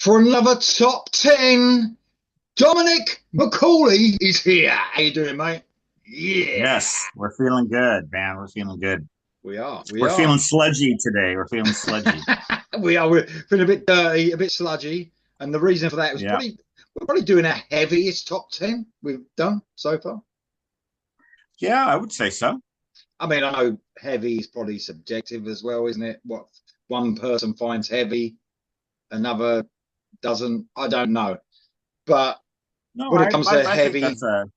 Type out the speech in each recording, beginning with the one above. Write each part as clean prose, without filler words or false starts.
for another top 10. Dominic McCauley is here. How you doing, mate? Yeah, Yes, we're feeling good, man. We're feeling good. we are. We We're are. feeling sludgy today. We're feeling sludgy. We are. We're feeling a bit dirty, a bit sludgy, and the reason for that was Yeah. probably we're probably doing our heaviest top 10 we've done so far. Yeah, I would say so. I mean, I know heavy is probably subjective as well, isn't it? What one person finds heavy, another doesn't. I don't know, but No, when it I, comes I to I think heavy, that's a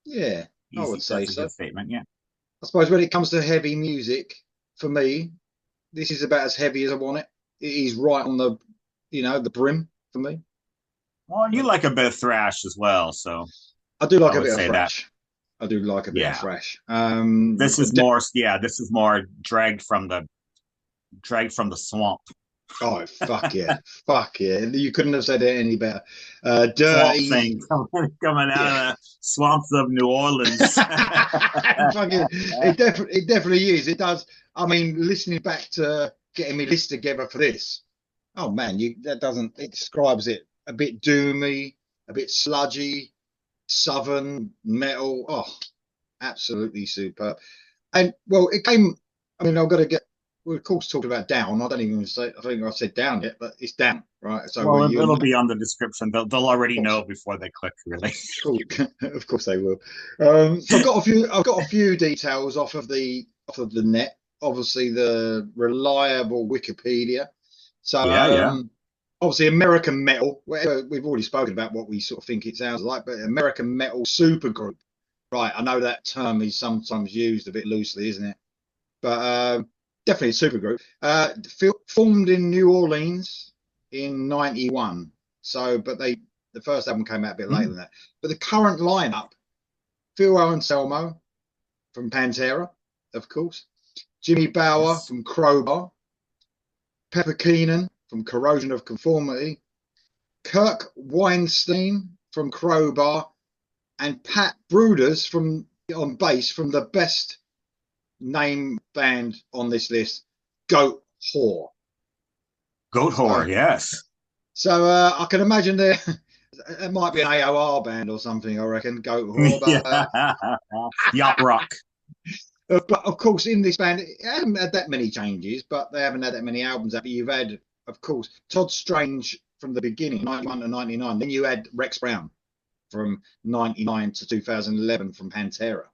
yeah, I would easy. say That's a so. good statement. Yeah. I suppose when it comes to heavy music, for me, this is about as heavy as I want it. It is right on the brim for me. Well, you But like a bit of thrash as well, so I do like I a would bit of say that. thrash. I do like a bit of Yeah. thrash. This is more. Yeah, this is more dragged from the swamp. Oh, fuck yeah. Fuck yeah. You couldn't have said it any better. Swamp Dirty. thing coming out of Yeah. the swamps of New Orleans. Fucking, it definitely is. It does. I mean, listening back to getting me list together for this. Oh man, that doesn't it describes it a bit doomy, a bit sludgy, southern metal. Oh, absolutely superb. And well, it came. I mean, I've got to get. We're of course talking about down. I don't even say. I think I said down yet, but it's down, right? So Well, you and it'll of be on the description. They'll already course, know before they click, really. cool. Of course they will. So I've got a few. I've got a few details off of the net. Obviously, the reliable Wikipedia. So Yeah, yeah. obviously American metal. We've already spoken about what we sort of think it sounds like, but American metal supergroup. Right, I know that term is sometimes used a bit loosely, isn't it? But definitely a supergroup. Formed in New Orleans in '91. So, but the first album came out a bit later Mm. than that. But the current lineup: Phil Anselmo from Pantera, of course, Jimmy Bower Yes. from Crowbar, Pepper Keenan from Corrosion of Conformity, Kirk Weinstein from Crowbar, and Pat Bruders from on bass from the best name band on this list, Goat Whore. Goat whore, So, yes. I can imagine there it might be an AOR band or something. I reckon Goat Whore, Yeah. but Yacht rock. but of course in this band it hasn't had that many changes, but they haven't had that many albums out. But you've had, of course, Todd Strange from the beginning, 91 to 99. Then you had Rex Brown from 99 to 2011 from Pantera.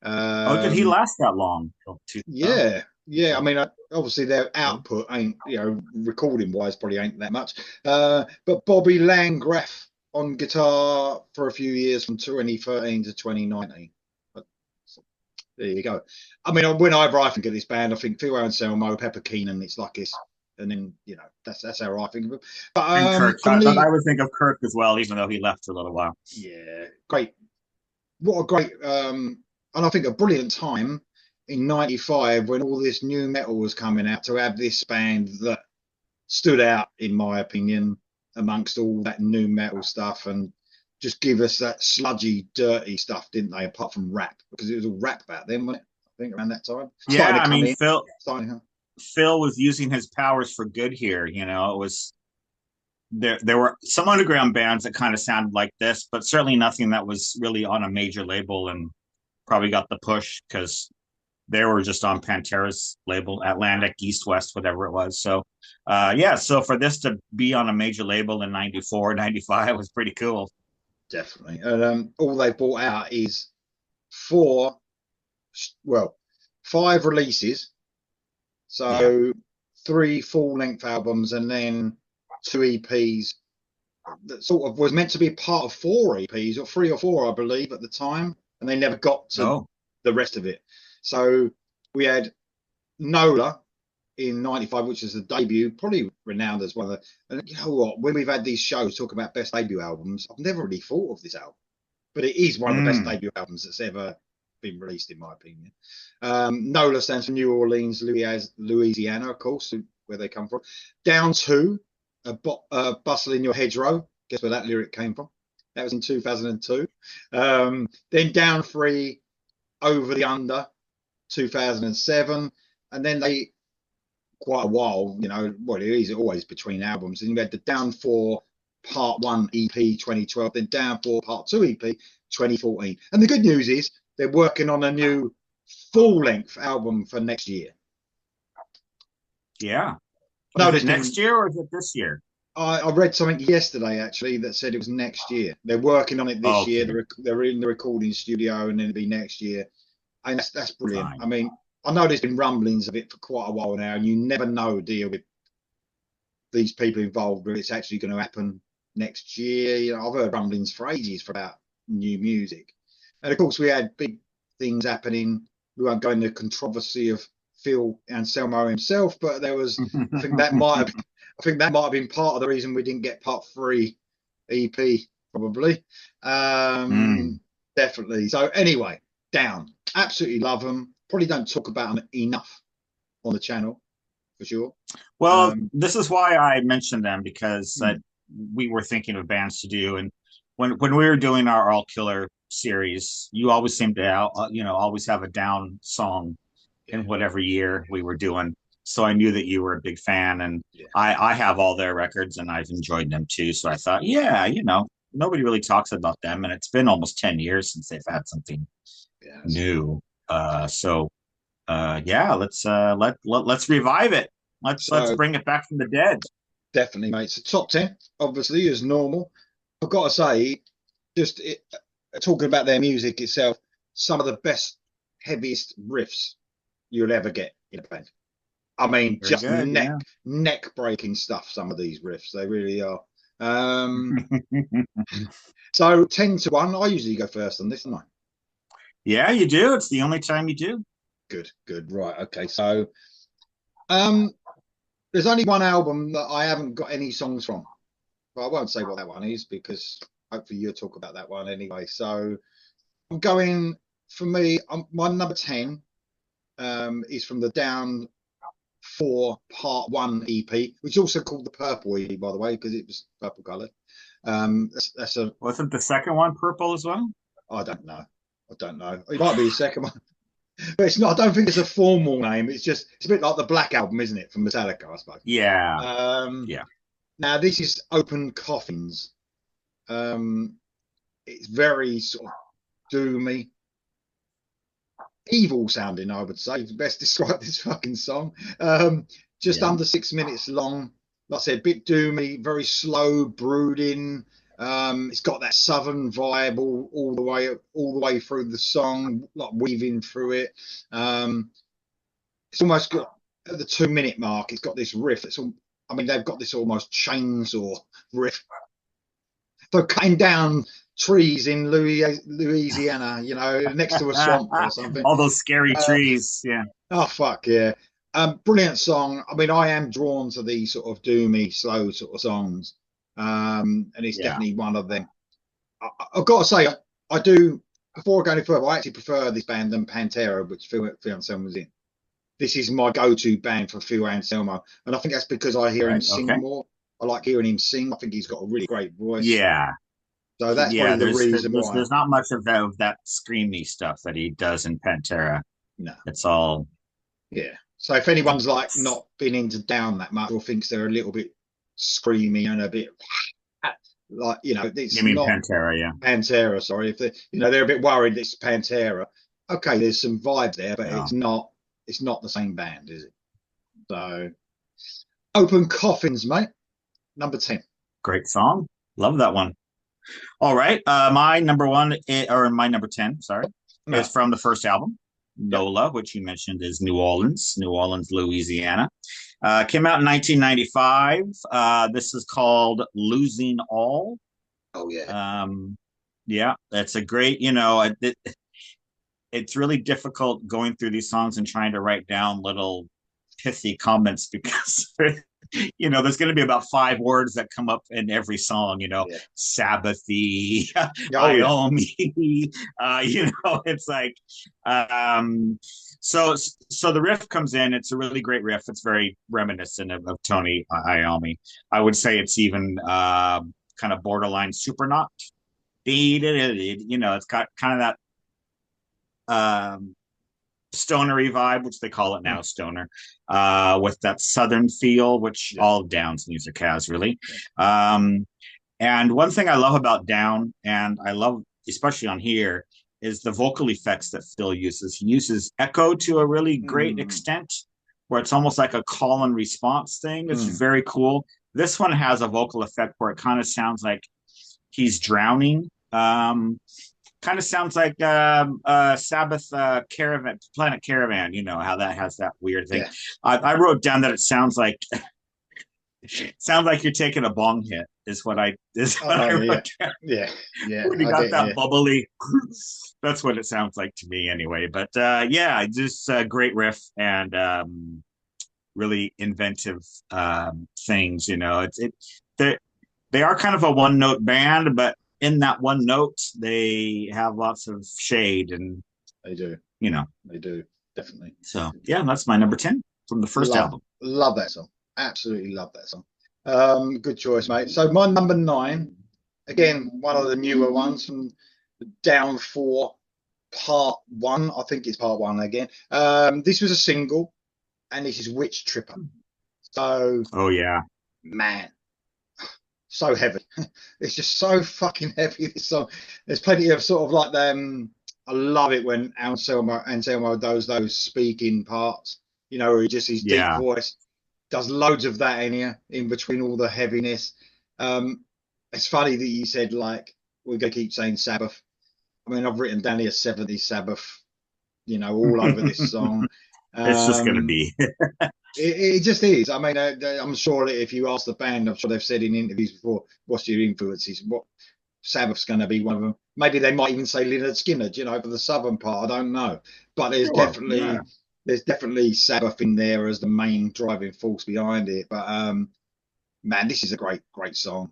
Oh, did he Um, last that long? Till 2000? Yeah, yeah. I Okay. mean, obviously their Okay. output ain't, recording wise, probably ain't that much. But Bobby Landgraf on guitar for a few years from 2013 to 2019. But there you go. I mean, whenever I think of this band, I think Phil Anselmo, Pepper Keenan. It's like this, and then that's how I think of it. But And Kirk. on I the would think of Kirk as well, even though he left for a little while. yeah, great. What a great and I think a brilliant time in '95 when all this new metal was coming out to have this band that stood out, in my opinion, amongst all that new metal stuff and just give us that sludgy, dirty stuff, didn't they? Apart from rap, because it was all rap back then, wasn't it? I think around that time, Yeah, starting to I come mean in, starting. Phil was using his powers for good here. It was there were some underground bands that kind of sounded like this, but certainly nothing that was really on a major label and probably got the push because they were just on Pantera's label, Atlantic, East West, whatever it was. So, yeah, so for this to be on a major label in 94, 95 was pretty cool. Definitely. And all they brought out is four, well, five releases. Yeah. So three full-length albums and then two EPs that sort of was meant to be part of four EPs or three or four, I believe, at the time, and they never got to Oh, the rest of it. So we had Nola in '95, which is the debut, probably renowned as one of the. And you know what? When we've had these shows talk about best debut albums, I've never really thought of this album, but it is one of the best mm. debut albums that's ever been released, in my opinion. NOLA stands for New Orleans, Louisiana, of course, where they come from. Down two, Bustle in Your Hedgerow. Guess where that lyric came from? That was in 2002. Then down three, Over the Under, 2007. And then they quite a while. Well, it is always between albums. And you had the Down for Part 1 EP 2012, then Down for Part 2 EP 2014. And the good news is they're working on a new full-length album for next year. Yeah. No, Is it next year or is it this year? I read something yesterday actually that said it was next year. They're working on it this year. Okay. They're in the recording studio, and then it'll be next year. And that's brilliant. Fine. I mean, I know there's been rumblings of it for quite a while now, and you never know, do you, with these people involved, whether it's actually going to happen next year. I've heard rumblings for ages for about new music, and of course we had big things happening. We won't go into the controversy of Phil Anselmo himself, but there was, I think that might have been part of the reason we didn't get Part 3 EP, probably. Definitely. So anyway, Down, absolutely love them. Probably don't talk about them enough on the channel, for sure. Well, this is why I mentioned them, because we were thinking of bands to do, and when we were doing our All Killer series, you always seem to always have a Down song in whatever year we were doing. So I knew that you were a big fan, and I have all their records and I've enjoyed them too. So I thought, nobody really talks about them, and it's been almost 10 years since they've had something new. Let's revive it. Let's bring it back from the dead. Definitely, mate. So top 10, obviously, as normal. I've got to say, talking about their music itself, some of the best, heaviest riffs you'll ever get in a band. I mean, very just good, neck breaking stuff. Some of these riffs, they really are. So 10-1. I usually go first on this, don't I? Yeah, you do. It's the only time you do. Good. Right. Okay. So, there's only one album that I haven't got any songs from. But I won't say what that one is, because hopefully you'll talk about that one anyway. So I'm going, for me, my number 10 is from the Down for Part 1 EP, which is also called the Purple EP, by the way, because it was purple coloured. Wasn't the second one purple as well? I don't know. It might be the second one. But it's not. I don't think it's a formal name. It's a bit like the Black Album, isn't it, from Metallica, I suppose. Yeah. Now this is Open Coffins. It's very sort of doomy, evil sounding, I would say, to best describe this fucking song. Just under 6 minutes long. Like I said, a bit doomy, very slow, brooding. It's got that southern vibe all the way through the song, like weaving through it. It's almost got, at the 2 minute mark, it's got this riff. They've got this almost chainsaw riff. They're cutting down trees in Louisiana, next to a swamp or something. All those scary trees. Yeah. Oh fuck yeah. Brilliant song. I am drawn to these sort of doomy, slow sort of songs. And it's definitely one of them. I've got to say, I do, before I go any further, I actually prefer this band than Pantera, which Phil Anselmo was in. This is my go-to band for Phil Anselmo, and I think that's because I hear him sing more. I like hearing him sing. I think he's got a really great voice. Yeah. So that's one of the reasons why. There's not much of that screamy stuff that he does in Pantera. No. It's all. Yeah. So if anyone's like not been into Down that much, or thinks they're a little bit screamy and a bit like, it's you mean not Pantera, yeah. Pantera, sorry. If they're a bit worried it's Pantera. Okay, there's some vibe there, but it's not the same band, is it? So Open Coffins, mate. Number 10. Great song. Love that one. All right. My number 10, sorry, is from the first album, NOLA, which you mentioned is New Orleans, Louisiana. Came out in 1995. This is called Losing All. Oh, yeah. That's a great, it's really difficult going through these songs and trying to write down little pithy comments, because there's going to be about 5 words that come up in every song, Sabbathy, Iomi, it's like, so the riff comes in. It's a really great riff. It's very reminiscent of Tony Iommi. I would say it's even kind of borderline Supernaut. It's got kind of that stonery vibe, which they call it Mm. now, stoner, with that southern feel, which Yeah. all of Down's music has really. Um, and one thing I love about Down, and I love especially on here, is the vocal effects that Phil uses. He uses echo to a really great Mm. extent, where it's almost like a call and response thing. It's Mm. very cool. This one has a vocal effect where it kind of sounds like he's drowning. Kind of sounds like Sabbath Caravan, Planet Caravan. You know how that has that weird thing. Yeah. I wrote down that it sounds like you're taking a bong hit. Is what I Oh yeah. wrote down. Yeah. Yeah. When you I got get that yeah. bubbly, that's what it sounds like to me anyway. But yeah, just a great riff and really inventive things. You know, they they are kind of a one note band, but in that one note, they have lots of shade and They do. you know. They do. Definitely. So yeah, that's my number 10 from the first Love, album. love that song. Absolutely love that song. Good choice, mate. So my number nine, again, one of the newer ones from Down for Part One. I think it's Part One again. This was a single, and this is Witch Tripper. So Oh yeah, man, so heavy. It's just so fucking heavy. This song. There's plenty of sort of like them. I love it when Anselmo does those speaking parts. You know, where he just his deep yeah, voice does loads of that in here, in between all the heaviness. Um, it's funny that you said like we're gonna keep saying Sabbath. I mean, I've written down here 70s Sabbath, all over this song. it's just gonna Um, be. it just is. I mean, I'm sure that if you ask the band, I'm sure they've said in interviews before, what's your influences? What Sabbath's going to be one of them. Maybe they might even say Leonard Skinner, for the southern part. I don't know, but Sure, yeah. there's definitely Sabbath in there as the main driving force behind it. But man, this is a great song.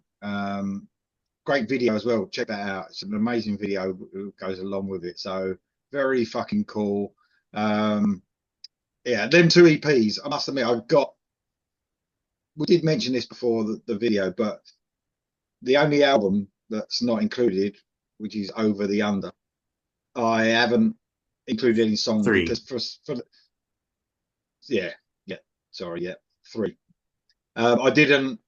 Great video as well. Check that out. It's an amazing video that goes along with it. So very fucking cool. Um, yeah, them two EPs. I must admit, we did mention this before the video, but the only album that's not included, which is Over the Under, I haven't included any song Three. because yeah, yeah, sorry, yeah, three. I didn't.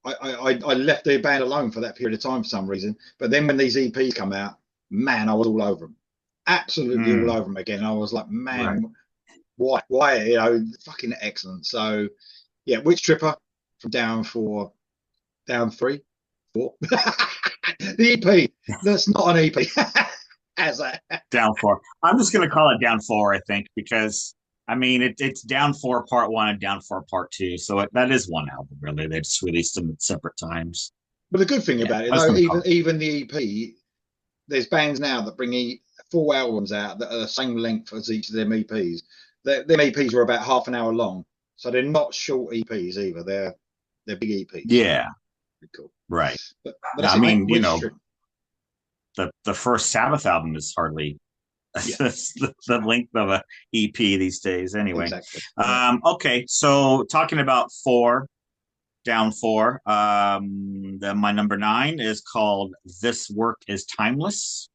I left the band alone for that period of time for some reason. But then when these EPs come out, man, I was all over them, absolutely all Mm, over them again. I was like, right. man, why, fucking excellent. So yeah, Witch Tripper from down three, four. The EP. That's not an EP. As a Down four. I'm just gonna call it down four, I think, because I mean it's down four part one and down four part two. So that is one album, really. They just released them at separate times. But the good thing Yeah, about it, I was though, gonna call it. even the EP, there's bands now that bring full albums out that are the same length as each of them EPs. Them EPs were about half an hour long, so they're not short EPs either. They're big EPs. So Yeah, pretty cool. right. But that's I it, mate. mean, Witch Trip. the first Sabbath album is hardly Yeah, the length of a EP these days. Anyway, exactly. Yeah, okay. So talking about four, down four. My number nine is called "This Work Is Timeless,"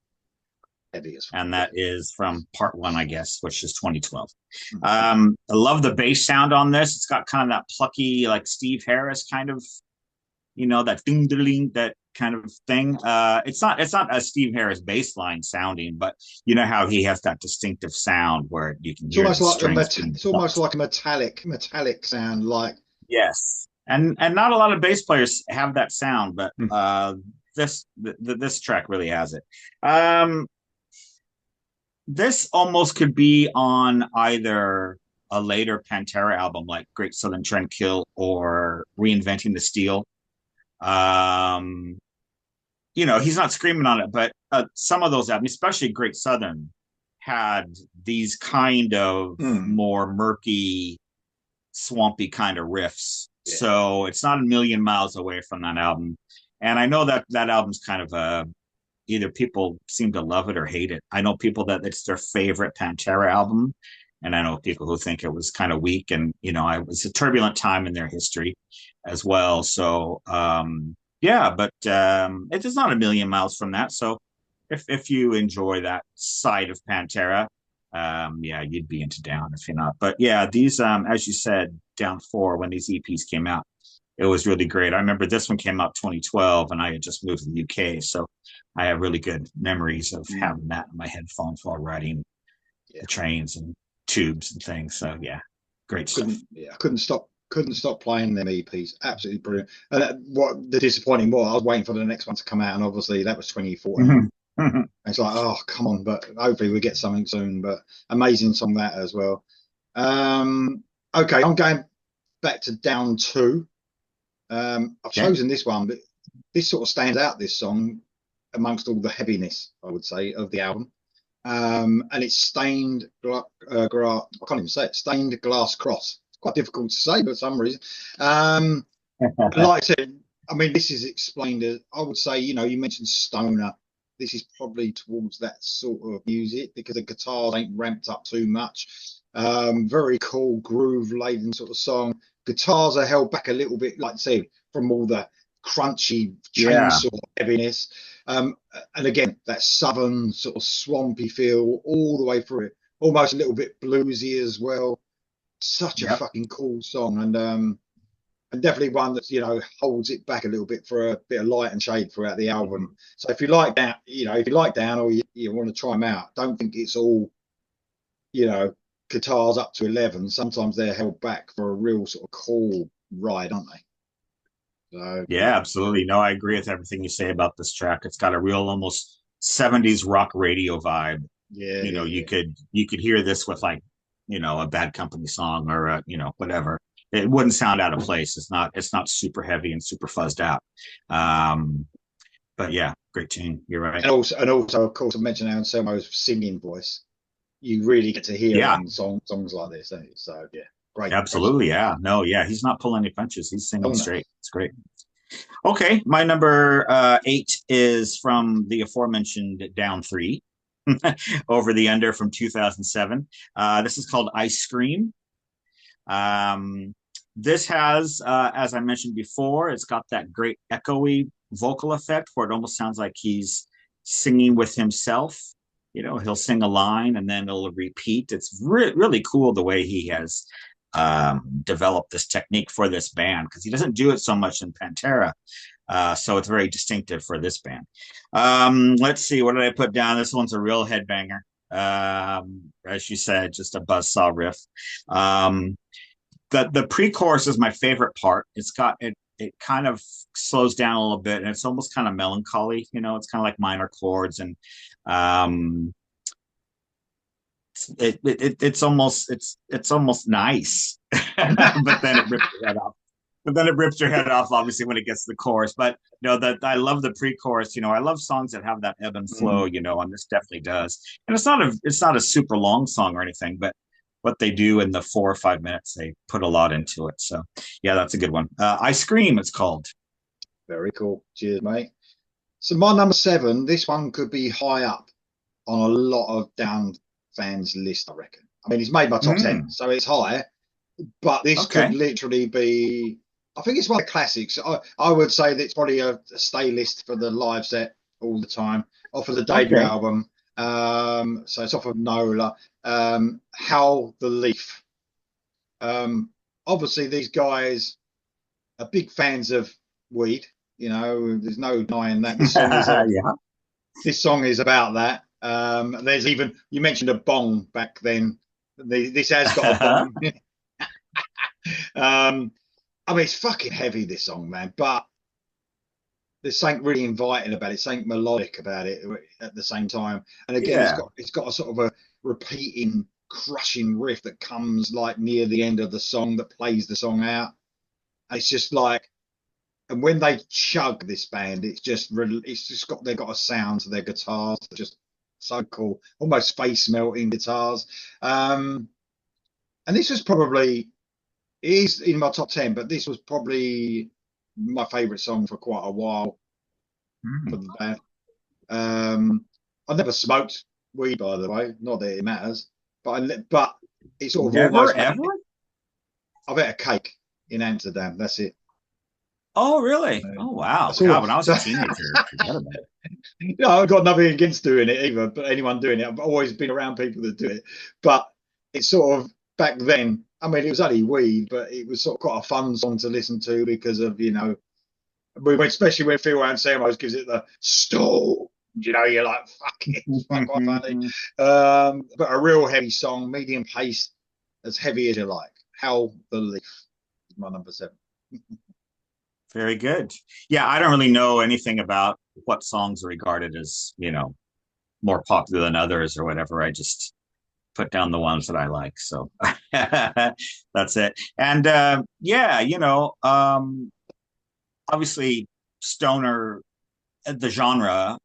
heavy as fuck. and Yeah. that is from part one, I guess, which is 2012. Mhm. I love the bass sound on this. It's got kind of that plucky, like Steve Harris kind of, that ding ding that kind of thing. It's not a Steve Harris bass line sounding, but you know how he has that distinctive sound where you can It's hear almost the like strings being it's almost plucked. like a metallic sound. Like Yes, and not a lot of bass players have that sound, but hmm, this track really has it. Um, this almost could be on either a later Pantera album like Great Southern Trendkill or Reinventing the Steel. Um, he's not screaming on it, but some of those albums, especially Great Southern, had these kind of hmm, more murky, swampy kind of riffs. yeah. So it's not a million miles away from that album. And I know that that album's kind of either people seem to love it or hate it. I know people that it's their favorite Pantera album, and I know people who think it was kind of weak. And it was a turbulent time in their history as well. So yeah, but it is not a million miles from that. So if you enjoy that side of Pantera, Yeah, you'd be into Down if you're not. But yeah, these as you said, Down 4, when these EPs came out, it was really great. I remember this one came out 2012, and I had just moved to the UK, so I have really good memories of Mm, having that in my headphones while riding yeah. the trains and tubes and things. So yeah, great stuff. I couldn't stop playing them EPs. Absolutely brilliant. And what the disappointing was, I was waiting for the next one to come out, and obviously that was 2014. It's like, oh, come on, but hopefully we get something soon. But amazing song that as well. Okay, I'm going back to Down 2. I've Okay. chosen this one, but this sort of stands out, this song, amongst all the heaviness, I would say, of the album. And it's I can't even say it, Stained Glass Cross. It's quite difficult to say, but for some reason. Um, like I said, I mean, this is explained as, I would say, you mentioned stoner. This is probably towards that sort of music because the guitars ain't ramped up too much. Very cool, groove laden sort of song. Guitars are held back a little bit, like I say, from all the crunchy Yeah. chainsaw heaviness. And again, that southern sort of swampy feel all the way through it, almost a little bit bluesy as well. Such a Yep. fucking cool song, and definitely one that holds it back a little bit for a bit of light and shade throughout the album. So if you like that, if you like down or you want to try them out, don't think it's all you know guitars up to 11. Sometimes they're held back for a real sort of cool ride, aren't they? So Yeah, absolutely. No, I agree with everything you say about this track. It's got a real almost 70s rock radio vibe. yeah, You know, yeah, you yeah. could hear this with like, a Bad Company song or whatever. It wouldn't sound out of place. It's not super heavy and super fuzzed out. Um, but yeah, great tune. You're right. And also, of course, I mentioned Anselmo's singing voice. You really get to hear it Yeah, in songs like this, don't you? So yeah, great song. absolutely. Yeah. No, yeah, he's not pulling any punches. He's Oh singing no, straight. It's great. Okay, my number 8 is from the aforementioned Down 3, Over the Under from 2007. This is called Ice Cream. Um, this has, as I mentioned before, it's got that great echoey vocal effect where it almost sounds like he's singing with himself. He'll sing a line and then it'll repeat. It's really cool the way he has developed this technique for this band because he doesn't do it so much in Pantera. So it's very distinctive for this band. Let's see, what did I put down? This one's a real headbanger. As you said, just a buzzsaw riff. Um, the pre-chorus is my favorite part. It kind of slows down a little bit and it's almost kind of melancholy. It's kind of like minor chords and um, it's almost nice, but then it rips your head off. But then it rips your head off, obviously, when it gets to the chorus. But that I love the pre-chorus. I love songs that have that ebb and flow. mm. And this definitely does. And it's not a super long song or anything, but what they do in the 4 or 5 minutes, they put a lot into it. So yeah, that's a good one. I Scream, it's called. Very cool. Cheers, mate. So my number 7, this one could be high up on a lot of down fans' list, I reckon. I mean, it's made my top 10, Mm, so it's high, but this could okay. literally be. I think it's one of the classics. I would say that it's probably a stay list for the live set all the time, off of the debut Okay. album. So it's off of Nola. How the Leaf. Um, Obviously, these guys are big fans of weed. There's no denying that. Yeah. This song is about that. There's even you mentioned a bong back then. This has got a bong. um, I mean, it's fucking heavy this song, man. But there's something really inviting about it, something melodic about it at the same time. And again, it's Yeah. got a sort of a repeating, crushing riff that comes like near the end of the song that plays the song out. And it's just like, and when they chug this band, they've got a sound to their guitars that just so cool, almost face melting guitars. Um, and this was probably it is in my top 10, but this was probably my favorite song for quite a while for Mm. the band. I never smoked weed, by the way, not that it matters, but it's sort of Never, almost ever? I've had a cake in Amsterdam. That's it. Oh, really? Uh, Oh, wow. That's all. God, when I was So, a teenager, forget about it. no, I've got nothing against doing it either, but anyone doing it, I've always been around people that do it. But it's sort of back then. I mean, it was only weed, but it was sort of quite a fun song to listen to because of especially when Phil Anselmo gives it the stall. You're like, fuck it, it's quite funny. But a real heavy song, medium pace, as heavy as you like. How the Leaf is my number 7. Very good. Yeah, I don't really know anything about what songs are regarded as, more popular than others or whatever. I just put down the ones that I like. So that's it. And yeah, obviously stoner, the genre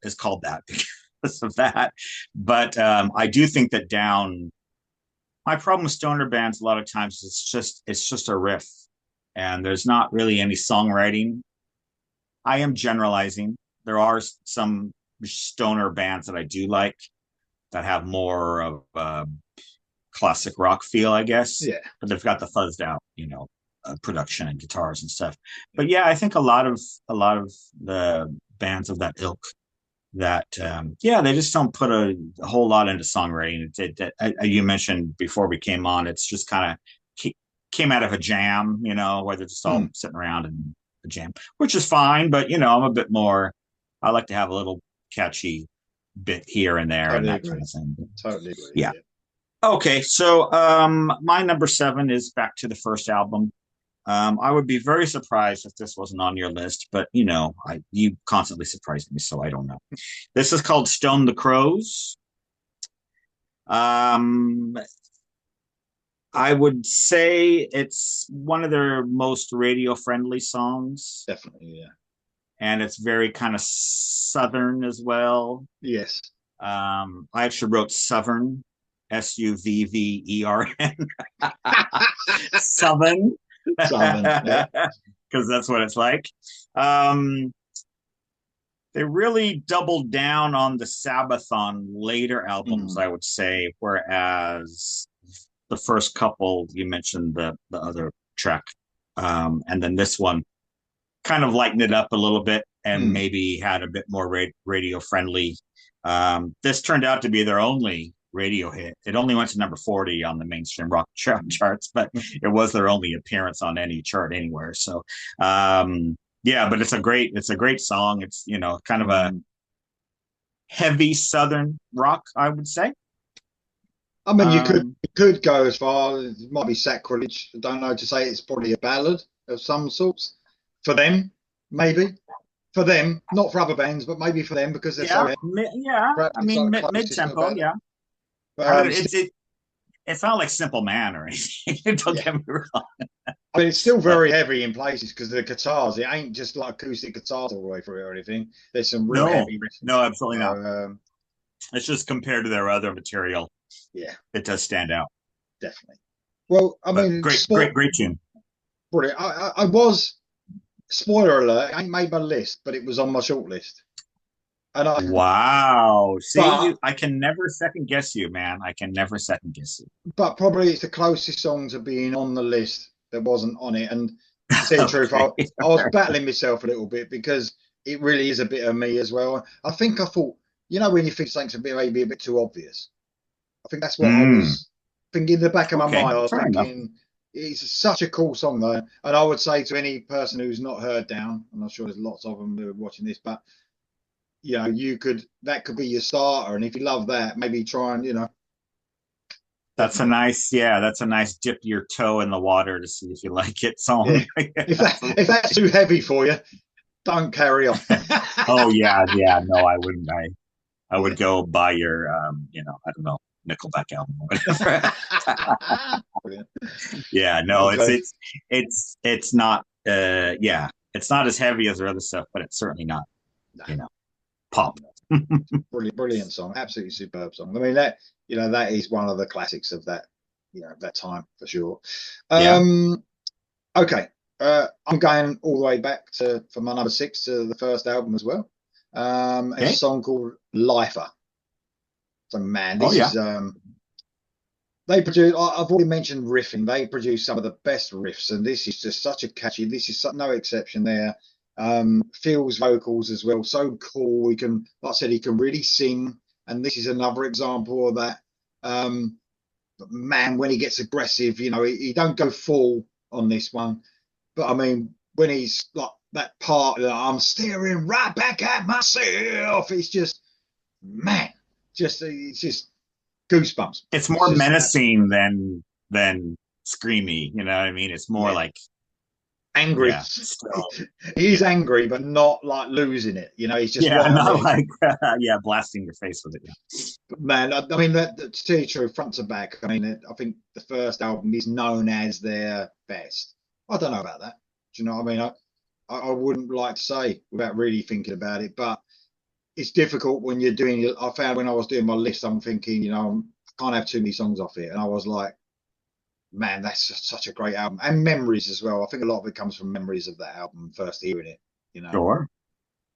is called that because of that. But I do think that down. My problem with stoner bands a lot of times it's just a riff, and there's not really any songwriting. I am generalizing. There are some stoner bands that I do like that have more of a classic rock feel, I guess, Yeah, but they've got the fuzzed out, production and guitars and stuff. But yeah, I think a lot of the bands of that ilk that yeah, they just don't put a whole lot into songwriting. You mentioned before we came on, it's just kind of came out of a jam, where they're just all mm, sitting around in a jam, which is fine. But I'm a bit more. I like to have a little catchy bit here and there and totally that kind agree. of thing. Totally agree. Yeah. Yeah. Okay, so my number 7 is back to the first album. I would be very surprised if this wasn't on your list, but you constantly surprise me, so I don't know. This is called Stone the Crows. Um, I would say it's one of their most radio friendly songs, Definitely. Yeah. and it's very kind of southern as well. Yes. I actually wrote Southern, Suvvern, Southern, Southern. Yeah. because that's what it's like. Um, they really doubled down on the Sabbath on later albums, Mm, I would say, whereas the first couple you mentioned the other track, and then this one kind of lightened it up a little bit and mm, maybe had a bit more radio friendly. This turned out to be their only radio hit. It only went to number 40 on the mainstream rock charts, but it was their only appearance on any chart anywhere. So, yeah, but it's a great song. It's, kind of a mm. heavy Southern rock, I would say. I mean, Um, you could go as far. It might be sacrilege. I don't know to say it's probably a ballad of some sorts for them, maybe for them, not for other bands, but maybe for them because they're so yeah, heavy. yeah. Perhaps I it's mean, like mid closest to a tempo. ballad. Yeah. But I mean, it's not like Simple Man or anything. Don't yeah, get me wrong. I mean, it's still But very heavy in places because of the guitars. It ain't just like acoustic guitars all the way through it or anything. There's some real no, heavy. no, absolutely So not. It's just compared to their other material, yeah, it does stand out. definitely. Well, I But mean, great, great, sport. great tune. Brilliant. I was spoiler alert. I ain't made my list, but it was on my short list. And Wow. See, but I can never second guess you, man. I can never second guess you. probably it's the closest song to being on the list that wasn't on it. And to tell you the truth, Okay. I was battling myself a little bit because it really is a bit of me as well. I thought, when you think something's maybe a bit too obvious. I think that's what I Mm, was thinking in the back of my okay. mind. I was Fair enough. thinking it's such a cool song though. And I would say to any person who's not heard Down, I'm not sure there's lots of them who are watching this, but that could be your starter. And if you love that, maybe try and, definitely. That's a nice dip your toe in the water to see if you like it Yeah. song. If that's too heavy for you, don't carry on. Oh yeah, yeah. No, I wouldn't. I would Yeah. go buy your, I don't know, Nickelback album or whatever. Brilliant. Yeah, no, it's Okay. it's it's not. Yeah, it's not as heavy as their other stuff, but it's certainly not, No, you know, pop. brilliant, brilliant song. Absolutely superb song. I mean, that is one of the classics of that time for sure. Yeah. Um, okay. I'm going all the way back for my number 6 to the first album as well. It's a Okay. song called Lifer. So man, Oh this yeah. is They produce. I've already mentioned riffing. They produce some of the best riffs, and this is just such a catchy. This is no exception there. Phil's vocals as well, so cool. He can, like I said, he can really sing, and this is another example of that. But man, when he gets aggressive, he don't go full on this one. But I mean, when he's like that part, I'm staring right back at myself. It's just, man, it's just goosebumps. It's It's more just menacing than screamy. You know what I mean? It's more yeah, like, angry. yeah, still, He's yeah, angry, but not like losing it. He's just yeah, right on the not edge. like yeah, blasting your face with it. Yeah. Man, I mean, to tell you the truth, front to back, I mean, I think the first album is known as their best. I don't know about that. Do you know what I mean? I wouldn't like to say without really thinking about it, but it's difficult when you're doing it. I found when I was doing my list, I'm thinking, I can't have too many songs off it. And I was like, man, that's such a great album. And memories as well. I think a lot of it comes from memories of that album, first hearing it, you know. Sure.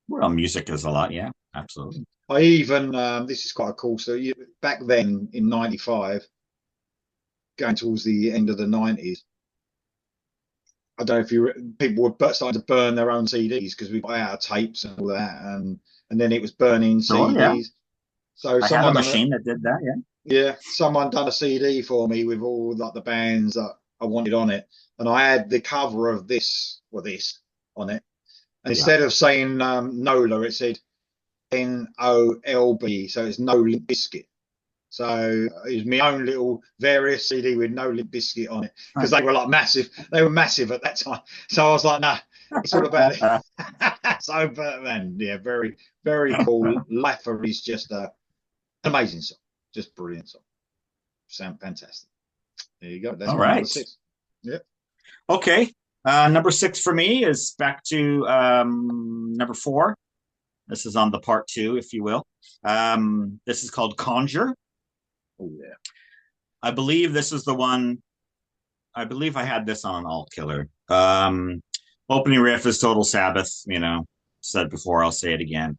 Well, music is a lot. Yeah, absolutely. I even, this is quite a cool story. Back then in 95, going towards the end of the 90s, I don't know if people were starting to burn their own CDs because we got out of tapes and all that, and then it was burning Sure. Yeah. CDs. So I had a someone done machine that did that. Yeah. someone done a CD for me with all like the bands that I wanted on it, and I had the cover of this on it, and Yeah. instead of saying Nola, it said NOLB, so it's No Limp Bizkit. So it was my own little various CD with No Limp Bizkit on it because they were like massive. They were massive at that time. So I was like, nah, it's all about it. So, but man, yeah, very, very cool. Lifer is just an amazing song, just brilliant song. Sound fantastic. There you go. That's All my number right. 6. Yep. Okay. Number 6 for me is back to number 4. This is on the part 2, if you will. This is called Conjure. Oh yeah. I believe this is the one. I believe I had this on Alt Killer. Opening riff is Total Sabbath. Said before, I'll say it again.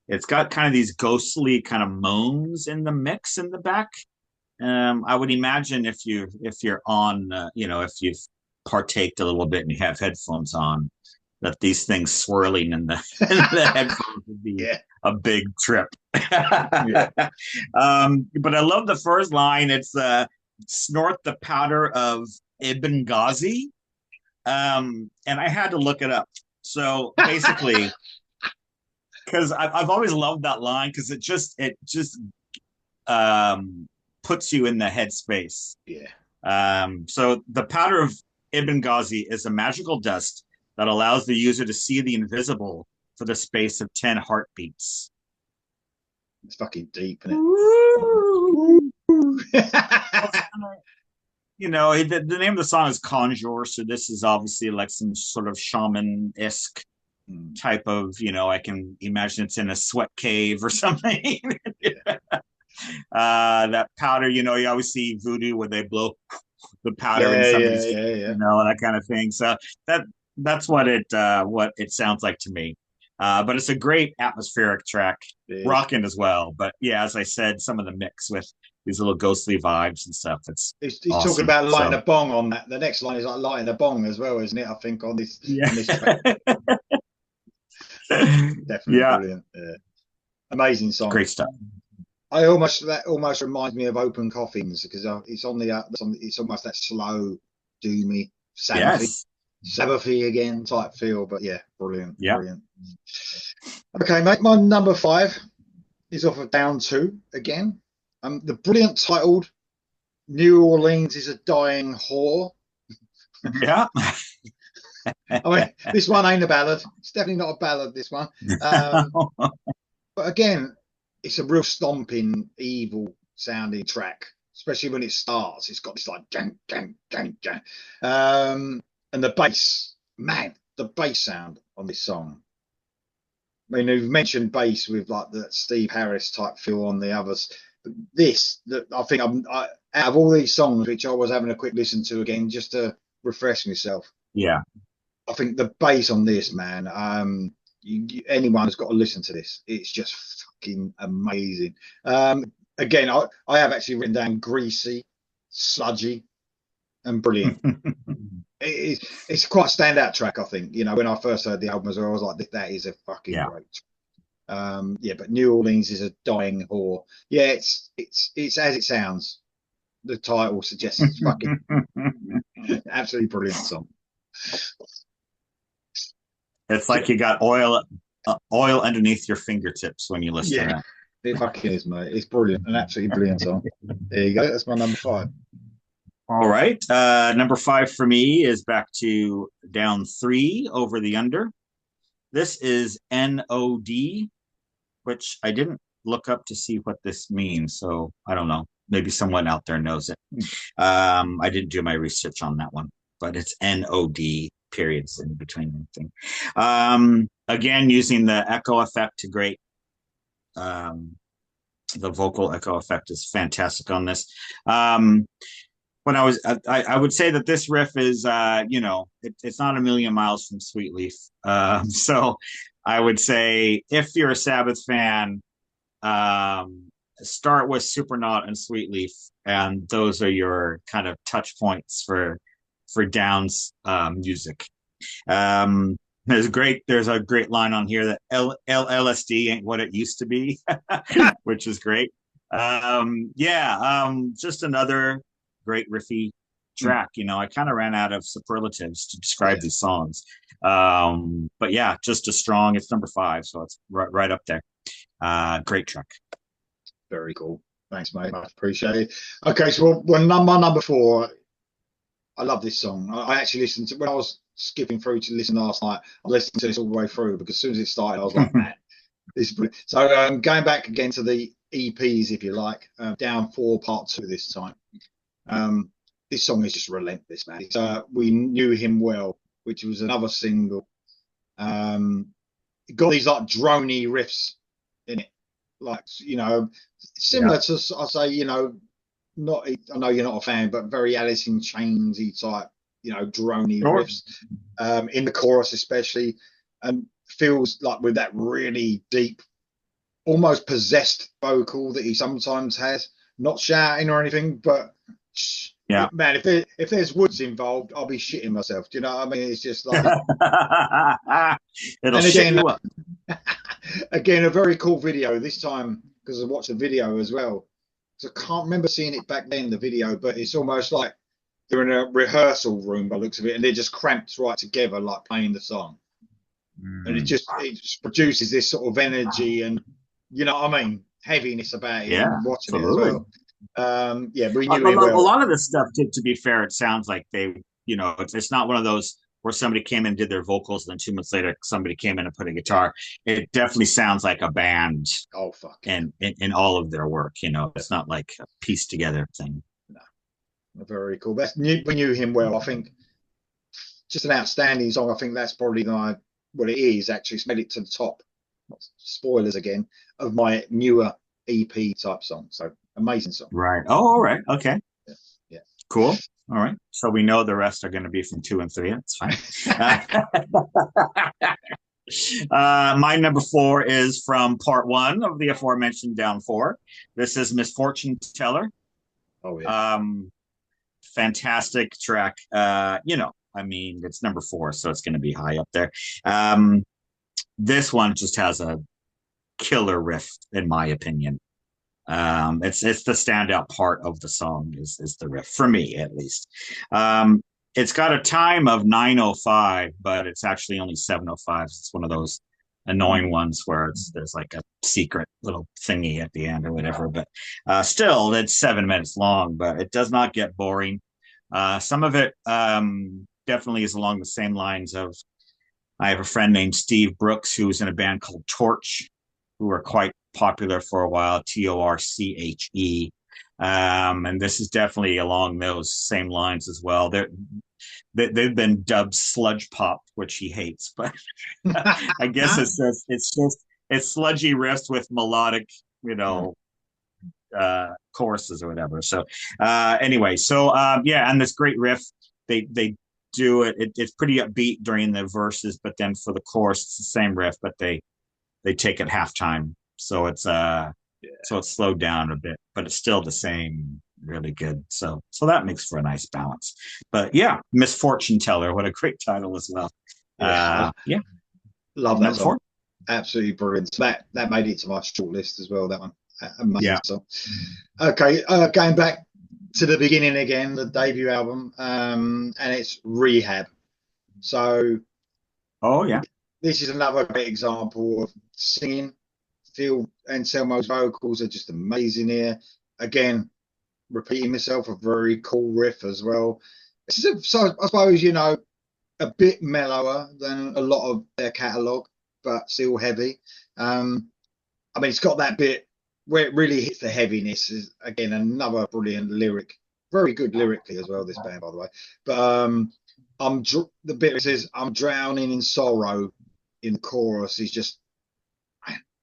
It's got kind of these ghostly kind of moans in the mix in the back. I would imagine if you're on, if you've partaked a little bit and you have headphones on, that these things swirling in the in the headphones would be Yeah. a big trip. Yeah. But I love the first line. It's snort the powder of Ibn Ghazi. And I had to look it up. So basically, because I've always loved that line because it just puts you in the headspace. Yeah. So the powder of Ibn Ghazi is a magical dust that allows the user to see the invisible for the space of 10 heartbeats. It's fucking deep, isn't it? The name of the song is Conjure, so this is obviously like some sort of shaman-esque type of, I can imagine it's in a sweat cave or something. That powder, you always see voodoo where they blow the powder in somebody's that kind of thing. So that's what it sounds like to me. But it's a great atmospheric track, rocking as well. But yeah, as I said, some of the mix with these little ghostly vibes and stuff. He's awesome. Talking about lighting a bong on that. The next line is like lighting a bong as well, isn't it? I think on this track. Definitely brilliant. Yeah. Amazing song. Great stuff. That almost reminds me of Open Coffins because it's on it's almost that slow, doomy, Sabbathy again type feel. But yeah, brilliant. Brilliant. Okay, mate. My number 5 is off of Down 2 again. The brilliant titled New Orleans is a Dying Whore. Yeah. I mean, this one ain't a ballad. It's definitely not a ballad, this one. But again, it's a real stomping, evil sounding track, especially when it starts. It's got this like gang, gang, gang, gang. And the bass, man, the bass sound on this song. I mean, you've mentioned bass with like the Steve Harris type feel on the others. I think out of all these songs, which I was having a quick listen to again just to refresh myself. Yeah. I think the bass on this, man, anyone has got to listen to this. It's just fucking amazing. again, I have actually written down greasy, sludgy, and brilliant. It's quite a standout track, I think. You know, when I first heard the album as well, I was like, that is a fucking Yeah. great. Yeah, but New Orleans is a dying whore. Yeah, it's as it sounds. The title suggests it's fucking absolutely brilliant song. It's like you got oil underneath your fingertips when you listen to Yeah, that. it fucking is, mate. It's brilliant, an absolutely brilliant song. There you go. That's my number five. All right. Number five for me is back to down three over the under. This is NOD, which I didn't look up to see what this means. So I don't know. Maybe someone out there knows it. I didn't do my research on that one, but it's NOD periods in between anything. Again, using the echo effect to great. The vocal echo effect is fantastic on this. When I would say that this riff is, it's not a million miles from Sweet Leaf. So I would say if you're a Sabbath fan, start with Supernaut and Sweet Leaf, and those are your kind of touch points for Down's music. There's a great line on here that LSD ain't what it used to be, which is great. Just another great riffy track. You know, I kind of ran out of superlatives to describe these songs. But yeah, just a strong, it's number five, so it's right up there. Great track. Very cool. Thanks, mate. I appreciate it. Okay, so my number four, I love this song. I actually listened to when I was skipping through to listen last night. I listened to this all the way through because as soon as it started, I was like, man, this is brilliant. So going back again to the EPs, if you like, Down 4 Part 2 this time. This song is just relentless, man. We Knew Him Well, which was another single. It got these like drony riffs in it, like, you know, similar to, I say, you know, not, I know you're not a fan, but very Alice in Chainsy type, you know, drony riffs, in the chorus especially, and feels like with that really deep, almost possessed vocal that he sometimes has, not shouting or anything, but man, if there's woods involved, I'll be shitting myself. Do you know what I mean? It's just like it'll shit you up. Again, a very cool video this time because I watched the video as well. So I can't remember seeing it back then, the video, but it's almost like they're in a rehearsal room by the looks of it, and they're just cramped right together, like playing the song. And it just produces this sort of energy and, you know what I mean, heaviness about it. Yeah, watching absolutely. it as well. We knew it well. A lot of this stuff, to be fair, it sounds like they, you know, it's not one of those where somebody came in and did their vocals, and then 2 months later somebody came in and put a guitar. It definitely sounds like a band. Oh fuck! And in all of their work, you know, it's not like a pieced together thing. No, very cool. We Knew Him Well. I think just an outstanding song. I think that's probably what it is. Actually, it's made it to the top. Spoilers again of my newer EP type song. So amazing song. Right. Oh, all right. Okay. Yeah. Cool. All right. So we know the rest are going to be from 2 and 3. That's fine. My number 4 is from part 1 of the aforementioned Down 4. This is Misfortune Teller. Oh yeah. Fantastic track. You know, I mean, it's number 4, so it's going to be high up there. This one just has a killer riff, in my opinion. It's the standout part of the song is the riff, for me at least. It's got a time of 9:05, but it's actually only 7:05. It's one of those annoying ones where there's like a secret little thingy at the end or whatever. But still, it's 7 minutes long, but it does not get boring. Some of it definitely is along the same lines of, I have a friend named Steve Brooks who was in a band called Torch, who were quite popular for a while, Torche. And this is definitely along those same lines as well. They've been dubbed sludge pop, which he hates, but I guess it's sludgy riffs with melodic, you know, choruses or whatever. So anyway, and this great riff, they do it's pretty upbeat during the verses, but then for the chorus it's the same riff, but they take it halftime. So it's So it's slowed down a bit, but it's still the same, really good. So that makes for a nice balance. But yeah, Misfortune Teller, what a great title as well. Yeah, I Yeah, love that number song. four. Absolutely brilliant. So that made it to my short list as well. That one, amazing Yeah. song. Okay, going back to the beginning again, the debut album, and it's Rehab. So Oh yeah. this is another great example of singing. Phil Anselmo's vocals are just amazing here. Again, repeating myself, a very cool riff as well. This is, so I suppose, a bit mellower than a lot of their catalogue, but still heavy. I mean, it's got that bit where it really hits the heaviness. Is again another brilliant lyric, very good lyrically as well. This band, by the way. But the bit that says "I'm drowning in sorrow" in the chorus is just,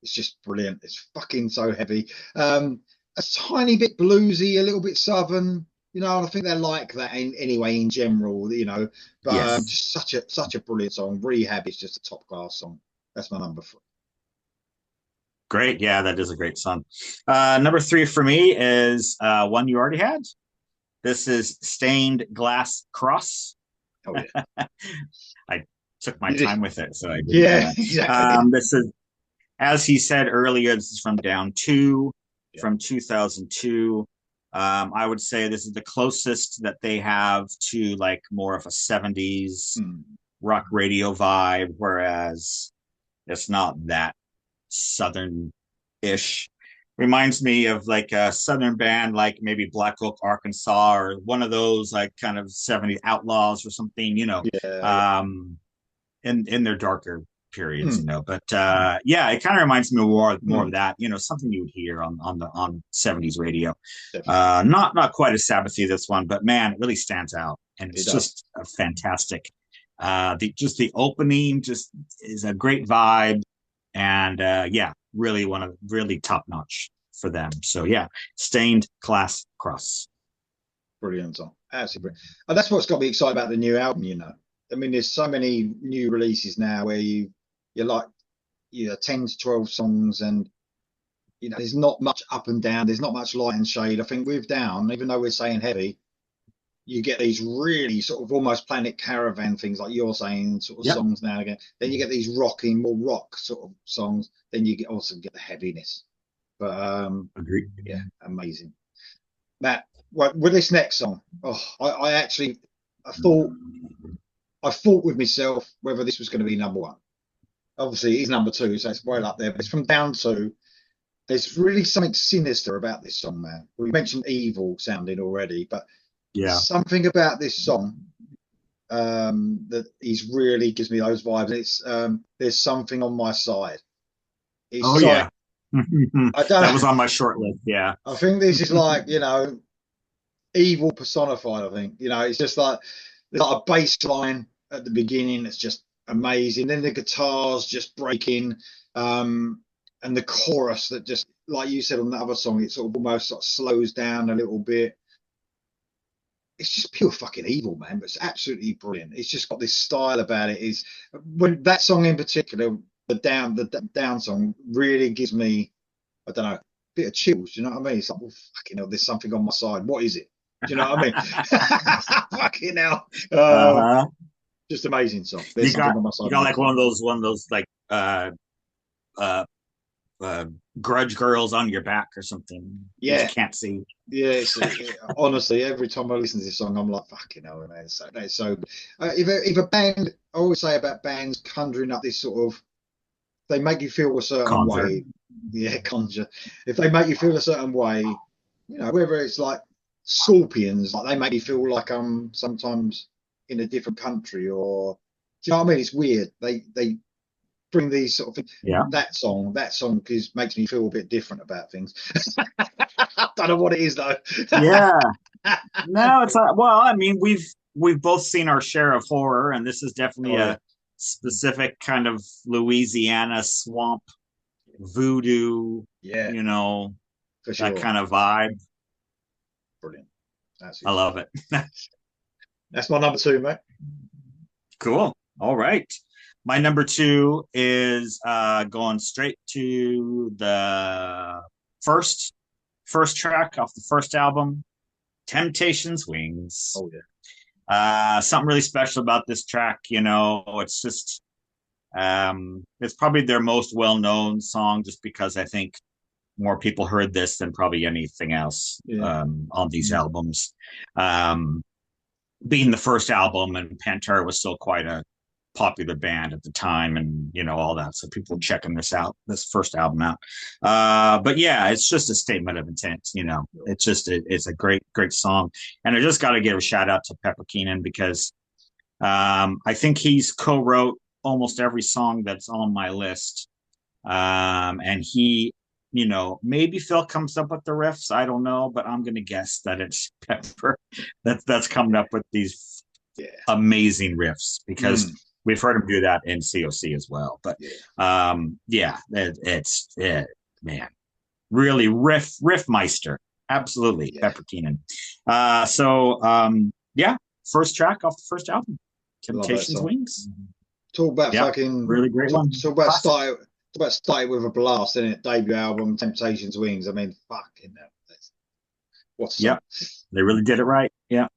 it's just brilliant. It's fucking so heavy. A tiny bit bluesy, a little bit southern. And I think they're like that anyway in general. But Yes. just such a brilliant song. Rehab is just a top class song. That's my number 4. Great. Yeah, that is a great song. Number three for me is one you already had. This is Stained Glass Cross. Oh yeah. I took my time with it, so I didn't. Yeah, exactly. This is, as he said earlier, this is from Down 2 Yeah. from 2002. I would say this is the closest that they have to like more of a 70s rock radio vibe, whereas it's not that southern-ish. Reminds me of like a southern band, like maybe Black Oak, Arkansas, or one of those like kind of 70s outlaws or something, Yeah. in their darker periods, Mm, But yeah, it kind of reminds me more of that, something you would hear on 70s radio. definitely. Not quite as Sabbathy this one, but man, it really stands out, and It it's does. just a fantastic. The opening just is a great vibe, and yeah, really top notch for them. So yeah, Stained Glass Cross. Brilliant song. Absolutely brilliant. And that's what's got me excited about the new album. I mean, there's so many new releases now where you're like, 10 to 12 songs, and there's not much up and down, there's not much light and shade. I think with Down, even though we're saying heavy, you get these really sort of almost Planet Caravan things, like you're saying, sort of Yep. songs now and again. Then you get these rocking, more rock sort of songs. Then you also get the heaviness. But Agreed. yeah, amazing. Matt, with this next song, I actually, I thought I fought with myself whether this was going to be number one. Obviously, it is number two, so it's well up there. But it's from Down 2. There's really something sinister about this song, man. We mentioned evil sounding already, but Yeah. something about this song that is really gives me those vibes. It's There's Something on My Side. It's Oh yeah. I don't That know. was on my short list. Yeah. I think this is like, evil personified. I think, it's just like there's like a bass line at the beginning that's just amazing. Then the guitars just break in, and the chorus that just, like you said on the other song, it sort of almost sort of slows down a little bit. It's just pure fucking evil, man. But it's absolutely brilliant. It's just got this style about it. Is when that song in particular, the down song, really gives me, I don't know, a bit of chills. Do you know what I mean? It's like, well, fucking hell, there's something on my side. What is it? Do you know what I mean? Fucking hell. Uh-huh. Just amazing song. There's something on my side. You got like one of those like uh grudge girls on your back or something. Yeah. You can't see. Yeah, honestly, every time I listen to this song, I'm like, fucking hell, man. That's so good. If a band, I always say about bands conjuring up this sort of, they make you feel a certain Conjure. way. Yeah, conjure. If they make you feel a certain way, whether it's like Scorpions, like they make me feel like I'm sometimes in a different country, or do you know what I mean? It's weird. They bring these sort of things. Yeah. That song makes me feel a bit different about things. I don't know what it is though. Yeah. No, it's well, I mean, we've both seen our share of horror, and this is definitely Oh, yeah. a specific kind of Louisiana swamp voodoo, Yeah, for that sure. kind of vibe. Brilliant. I love it. That's my number 2, mate. Cool. All right. My number 2 is going straight to the first track off the first album, Temptations Wings. Oh yeah. Something really special about this track, it's just it's probably their most well-known song, just because I think more people heard this than probably anything else on these albums. Being the first album, and Pantera was still quite a popular band at the time, and all that, so people were checking this first album out. But yeah, it's just a statement of intent. It's a great song, and I just got to give a shout out to Pepper Keenan, because I think he's co-wrote almost every song that's on my list, and he, maybe Phil comes up with the riffs, I don't know, but I'm gonna guess that it's Pepper that's coming up with these amazing riffs, because we've heard him do that in COC as well. But it's man, really riffmeister, absolutely. Pepper Keenan. First track off the first album, Temptations Wings. Talk about fucking really great one. Talk about start with a blast, isn't it? Debut album, Temptations Wings. I mean, fucking hell. What's they really did it right. Yeah.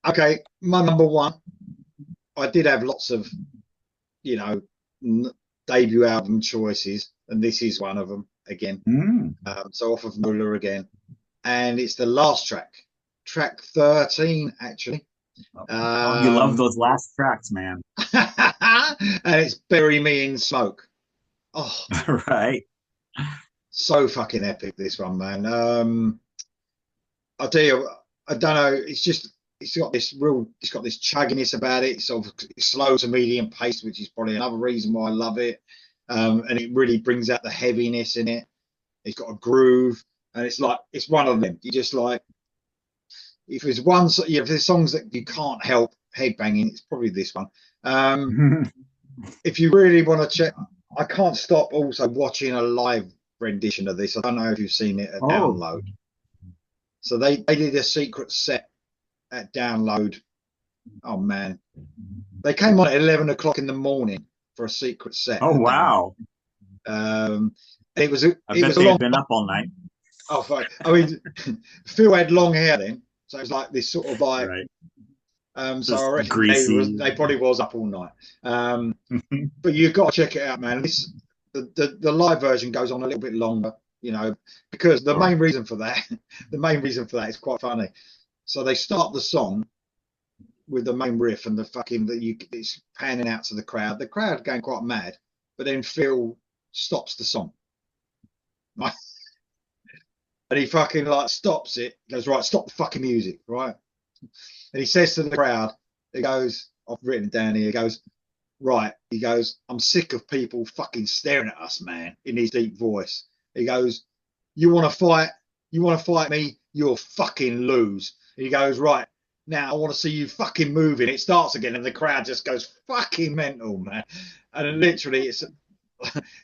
Okay, my number one. I did have lots of, debut album choices, and this is one of them again. So off of Muller again, and it's the last track 13, actually. You love those last tracks, man. And it's Bury Me in Smoke. Oh, right. So fucking epic, this one, man. I'll tell you, I don't know. It's got this chugginess about it. It's sort of slow to medium pace, which is probably another reason why I love it. And it really brings out the heaviness in it. It's got a groove, and it's one of them. You just like, if there's songs that you can't help headbanging, it's probably this one. If you really want to check, I can't stop also watching a live rendition of this. I don't know if you've seen it at Download. So they did a secret set at Download. Oh man, they came on at 11 o'clock in the morning for a secret set. Oh wow. It was they've been up all night. Oh fuck. I mean, Phil had long hair then, so it was like this sort of like so I reckon they probably was up all night. But you've got to check it out, man. The live version goes on a little bit longer, because the main reason for that is quite funny. So they start the song with the main riff and it's panning out to the crowd. The crowd going quite mad, but then Phil stops the song. And he fucking stops it, goes, right, stop the fucking music, right? And he says to the crowd, he goes, I've written it down here, he goes, right, I'm sick of people fucking staring at us, man, in his deep voice. He goes, you want to fight me, you'll fucking lose. He goes, right, now I want to see you fucking moving. It starts again, and the crowd just goes fucking mental, man. And literally,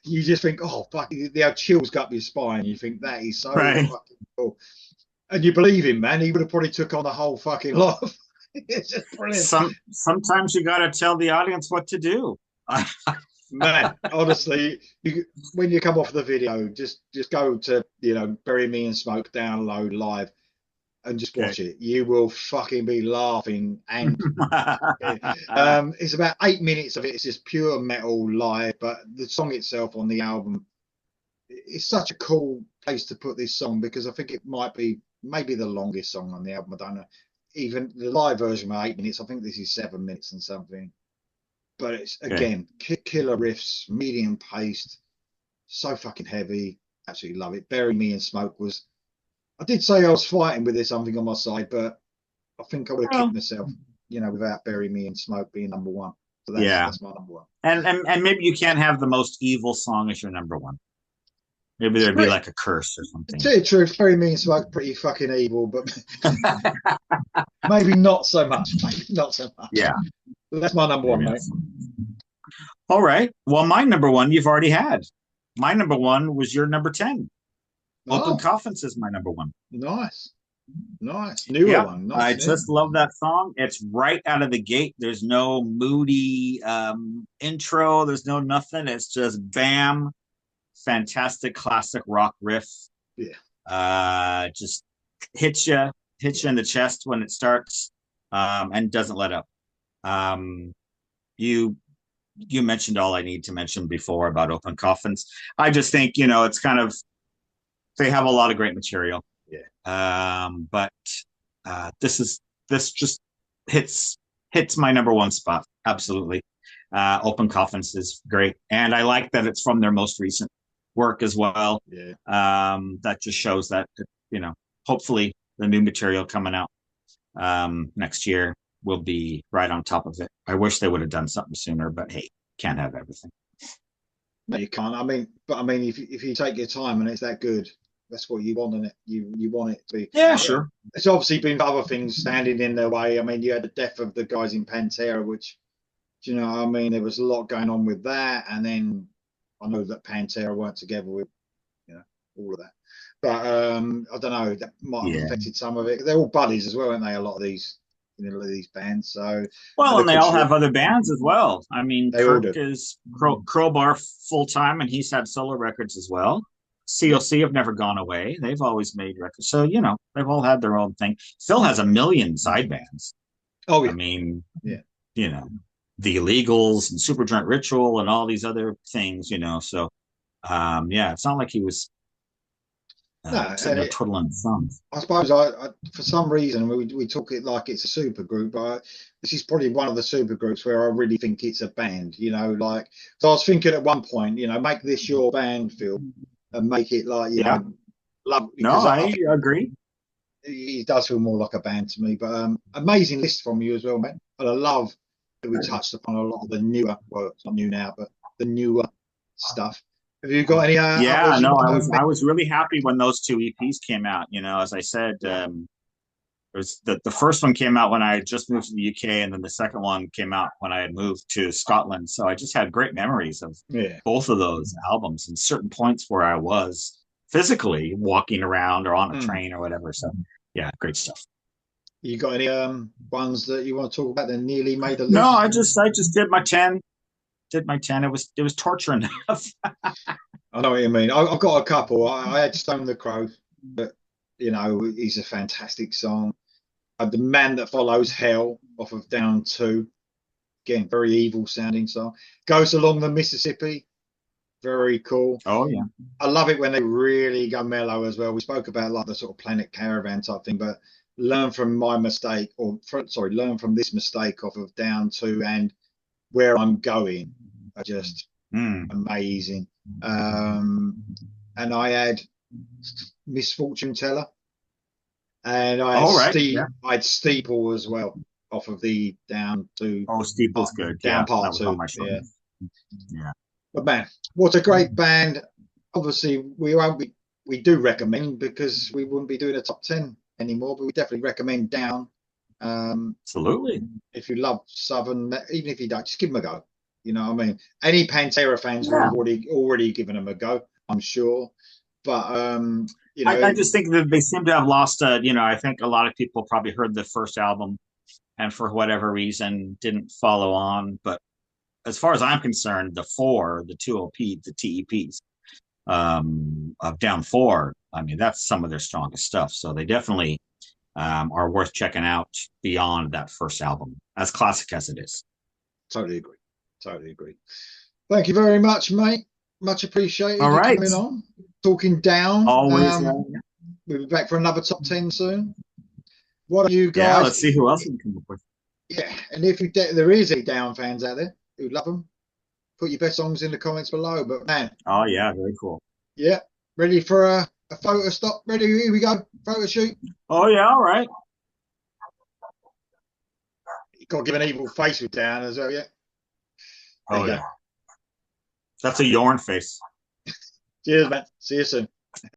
you just think, oh, fuck, the chills go up your spine. You think that is so fucking cool. And you believe him, man. He would have probably took on the whole fucking lot. It's just brilliant. Sometimes you got to tell the audience what to do. Man, honestly, when you come off the video, just go to Bury Me in Smoke, Download live, and just watch it. You will fucking be laughing. And it's about 8 minutes of it. It's just pure metal live, but the song itself on the album, it's such a cool place to put this song, because I think it might be maybe the longest song on the album. I don't know. Even the live version was 8 minutes. I think this is 7 minutes and something. But it's, again, killer riffs, medium paced, so fucking heavy. Absolutely love it. Bury Me in Smoke was, I did say I was fighting with this something on my side, but I think I would have kicked myself, without Bury Me in Smoke being number one. So that's my number one. And maybe you can't have the most evil song as your number one. Maybe there'd be like a curse or something. To tell you the truth, Bury Me in Smoke pretty fucking evil, but maybe not so much. Yeah. So that's my number one, mate. All right. Well, my number one you've already had. My number one was your number 10. Open Coffins is my number one. Nice. Newer one. Nice, I just love that song. It's right out of the gate. There's no moody intro. There's no nothing. It's just bam. Fantastic classic rock riff. Just hits you in the chest when it starts, and doesn't let up. You you mentioned all I need to mention before about Open Coffins. I just think, it's kind of, they have a lot of great material. Yeah. But this just hits my number one spot. Absolutely. Open Coffins is great. And I like that it's from their most recent work as well. Yeah. That just shows that, hopefully the new material coming out next year will be right on top of it. I wish they would have done something sooner, but hey, can't have everything. No, you can't. I mean, if you take your time and it's that good, that's what you want, isn't it? You want it to be. Yeah, sure. It's obviously been other things standing in their way. I mean, you had the death of the guys in Pantera, which, I mean, there was a lot going on with that, and then I know that Pantera weren't together with, all of that. But I don't know, that might have affected some of it. They're all buddies as well, aren't they? A lot of these, these bands. So well, and they all have other bands as well. I mean, Kirk is Crowbar full time, and he's had solo records as well. COC have never gone away. They've always made records. So, they've all had their own thing. Phil has a million side bands. Oh, yeah. I mean, the Illegals and Superjoint Ritual and all these other things, So, it's not like he was sitting there twiddling thumbs. I suppose I for some reason we talk it like it's a super group. This is probably one of the super groups where I really think it's a band. So I was thinking at one point, make this your band, Phil, and make it like love. No, I agree. It does feel more like a band to me. But amazing list from you as well, man. And I love that we touched upon a lot of the newer, well, it's not new now, but the newer stuff. Have you got any? I was really happy when those two EPs came out. As I said, it was the first one came out when I had just moved to the UK, and then the second one came out when I had moved to Scotland. So I just had great memories of both of those albums and certain points where I was physically walking around or on a train or whatever. So yeah, great stuff. You got any ones that you want to talk about that nearly made the list? No, I just did my 10. It was torture enough. I know what you mean. I've got a couple. I had Stone the Crow, but he's a fantastic song. The Man That Follows Hell off of Down 2, again, very evil sounding song. Goes Along the Mississippi, very cool. Oh yeah, I love it when they really go mellow as well. We spoke about like the sort of Planet Caravan type thing, but learn from my mistake, learn from this mistake off of Down 2 and Where I'm Going are just amazing. And I had Misfortune Teller, and I had Steeple as well off of the Down 2. Oh, Steeple's good. Down Part 2. Yeah. But man, what a great band! Obviously, we do recommend, because we wouldn't be doing a top 10 anymore, but we definitely recommend Down. Absolutely. If you love Southern, even if you don't, just give them a go. You know what I mean? Any Pantera fans would have already given them a go, I'm sure. But I just think that they seem to have lost. I think a lot of people probably heard the first album, and for whatever reason didn't follow on. But as far as I'm concerned, the two TEPs of Down 4, I mean, that's some of their strongest stuff. So they definitely are worth checking out beyond that first album, as classic as it is. Totally agree. Thank you very much, mate. Much appreciated. All right. Coming on, talking Down. Always. We'll be back for another top 10 soon. What are you guys? Yeah, let's see who else we can come up with. Yeah, and if there is any Down fans out there who love them, put your best songs in the comments below. But man. Oh yeah, very cool. Yeah, ready for a photo stop? Ready? Here we go. Photo shoot. Oh yeah, all right. You got to give an evil face with Down as well, yeah. Oh yeah. That's a Yorn face. Cheers, man. See you soon.